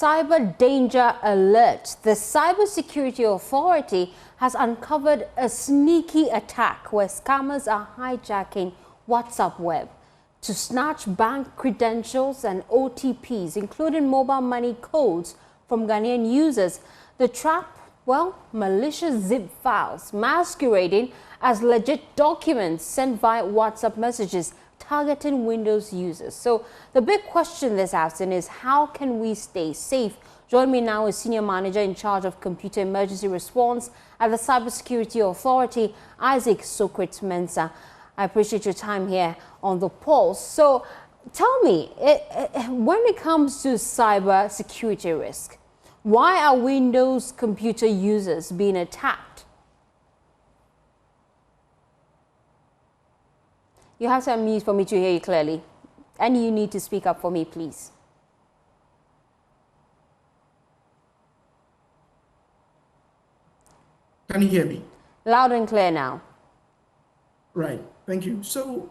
cyber danger alert. The Cybersecurity Authority has uncovered a sneaky attack where scammers are hijacking WhatsApp web to snatch bank credentials and OTPs, including mobile money codes from Ghanaian users. The trap, well, malicious zip files masquerading as legit documents sent via WhatsApp messages targeting Windows users. So the big question this afternoon is, how can we stay safe? Join me now is Senior Manager in charge of Computer Emergency Response at the Cybersecurity Authority, Isaac Socrates-Mensah. I appreciate your time here on The Pulse. So tell me, when it comes to cyber security risk, why are Windows computer users being attacked? You have to unmute for me to hear you clearly. And you need to speak up for me, please. Can you hear me? Loud and clear now. Right. Thank you. So,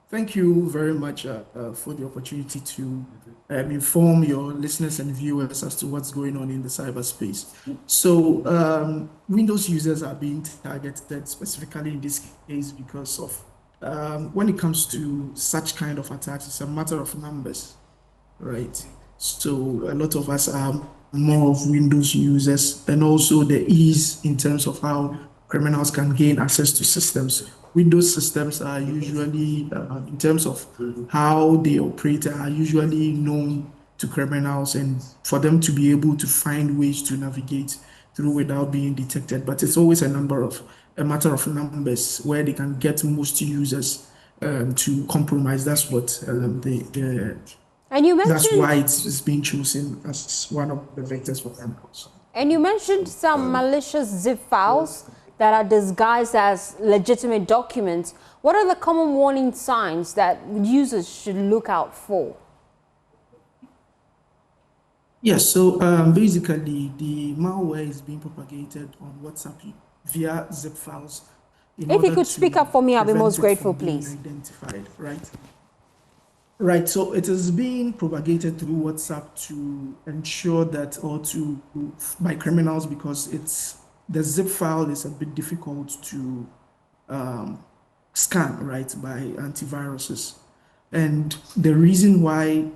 thank you very much for the opportunity to inform your listeners and viewers as to what's going on in the cyberspace. So, Windows users are being targeted specifically in this case because of when it comes to such kind of attacks, it's a matter of numbers, right? So a lot of us are more of Windows users, and also the ease in terms of how criminals can gain access to systems. Windows systems are usually, in terms of how they operate, are usually known to criminals, and for them to be able to find ways to navigate through without being detected. But it's always a matter of numbers where they can get most users to compromise. That's what and you mentioned, that's why it's being chosen as one of the vectors for them also. And you mentioned some malicious zip files that are disguised as legitimate documents. What are the common warning signs that users should look out for? Yes, so basically the malware is being propagated on WhatsApp via zip files. If you could speak up for me, I'll be most grateful, please. Identified, right? Right, so it is being propagated through WhatsApp to ensure that, or by criminals, because the zip file is a bit difficult to scan, right, by antiviruses. And the reason why,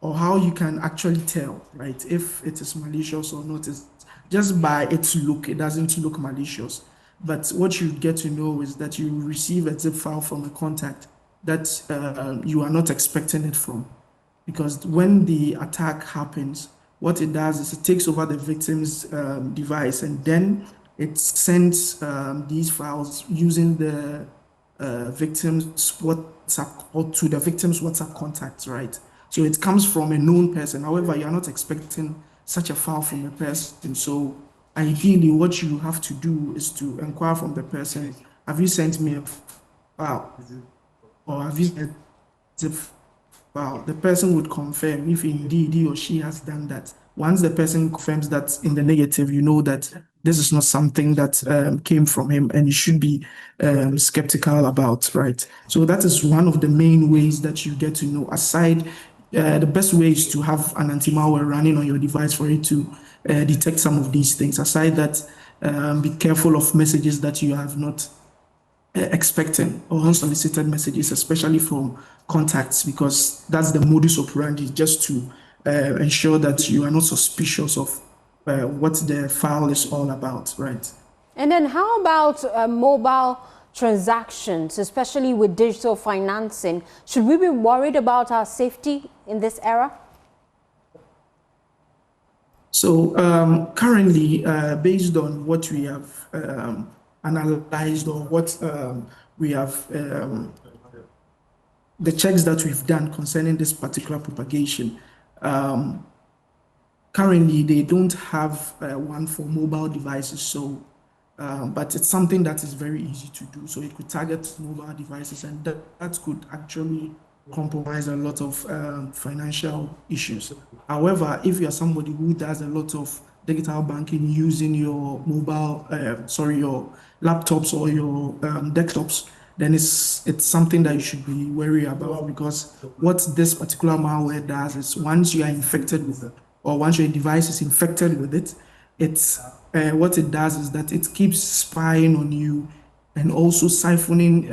or how you can actually tell, right, if it is malicious or not, is just by its look. It doesn't look malicious. But what you get to know is that you receive a zip file from a contact that you are not expecting it from. Because when the attack happens, what it does is it takes over the victim's device, and then it sends these files using the victim's WhatsApp, or to the victim's WhatsApp contacts, right? So it comes from a known person. However, you're not expecting such a file from a person. So ideally, what you have to do is to inquire from the person, have you sent me a file? Or have you sent a file? The person would confirm if indeed he or she has done that. Once the person confirms that in the negative, you know that this is not something that came from him, and you should be skeptical about, right? So that is one of the main ways that you get to know. Aside, the best way is to have an anti-malware running on your device for it to detect some of these things. Aside that, be careful of messages that you have not expecting, or unsolicited messages, especially from contacts, because that's the modus operandi, just to ensure that you are not suspicious of what the file is all about, right? And then how about mobile transactions, especially with digital financing? Should we be worried about our safety in this era? So currently, based on what we have analyzed, or what we have, the checks that we've done concerning this particular propagation, currently they don't have one for mobile devices. So but it's something that is very easy to do. So it could target mobile devices, and that could actually compromise a lot of financial issues. However, if you are somebody who does a lot of digital banking using your your laptops or your desktops, then it's something that you should be wary about, because what this particular malware does is once you are infected with it, or once your device is infected with it, it's what it does is that it keeps spying on you and also siphoning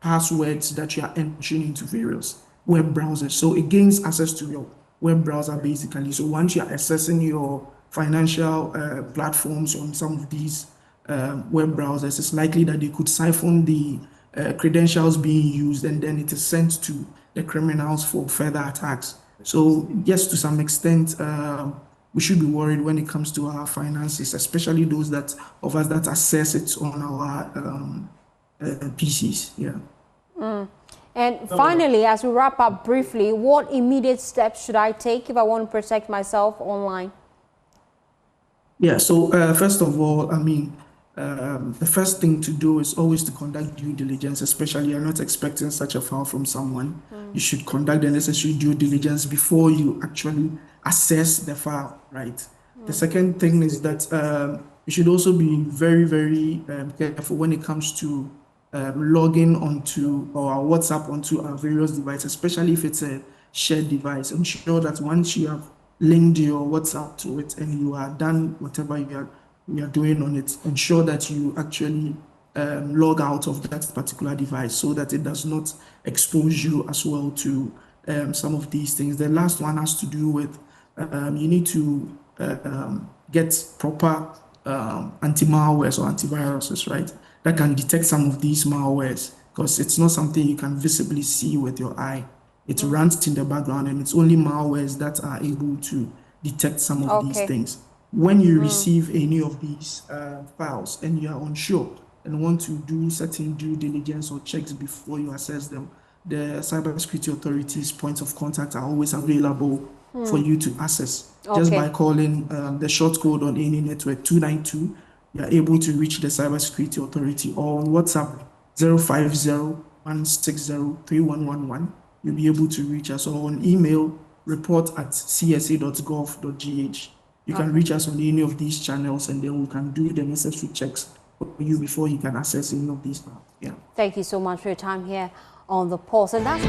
passwords that you are entering into various web browsers. So it gains access to your web browser basically. So once you are accessing your financial platforms on some of these web browsers, it's likely that they could siphon the credentials being used, and then it is sent to the criminals for further attacks. So yes, to some extent, we should be worried when it comes to our finances, especially those of us that access it on our PCs. Yeah. And finally, as we wrap up briefly, what immediate steps should I take if I want to protect myself online? Yeah, so first of all, I mean, the first thing to do is always to conduct due diligence, especially you're not expecting such a file from someone. You should conduct the necessary due diligence before you actually assess the file, right? The second thing is that you should also be very, very careful when it comes to logging onto or WhatsApp onto our various devices, especially if it's a shared device. Ensure that once you have linked your WhatsApp to it and you are done whatever you are doing on it, ensure that you actually log out of that particular device so that it does not expose you as well to some of these things. The last one has to do with you need to get proper anti-malwares or antiviruses, right? That can detect some of these malwares, because it's not something you can visibly see with your eye. It runs in the background, and it's only malwares that are able to detect some of these things. When you receive any of these files and you are unsure and want to do certain due diligence or checks before you access them, the cybersecurity authorities' points of contact are always available for you to access. Just by calling the short code on any network 292, you are able to reach the cybersecurity authority, or on WhatsApp 050-160-3111. You'll be able to reach us, or on email report@csa.gov.gh. You can reach us on any of these channels, and then we can do the necessary checks for you before you can access any of these now. Yeah. Thank you so much for your time here on The Pulse. And that's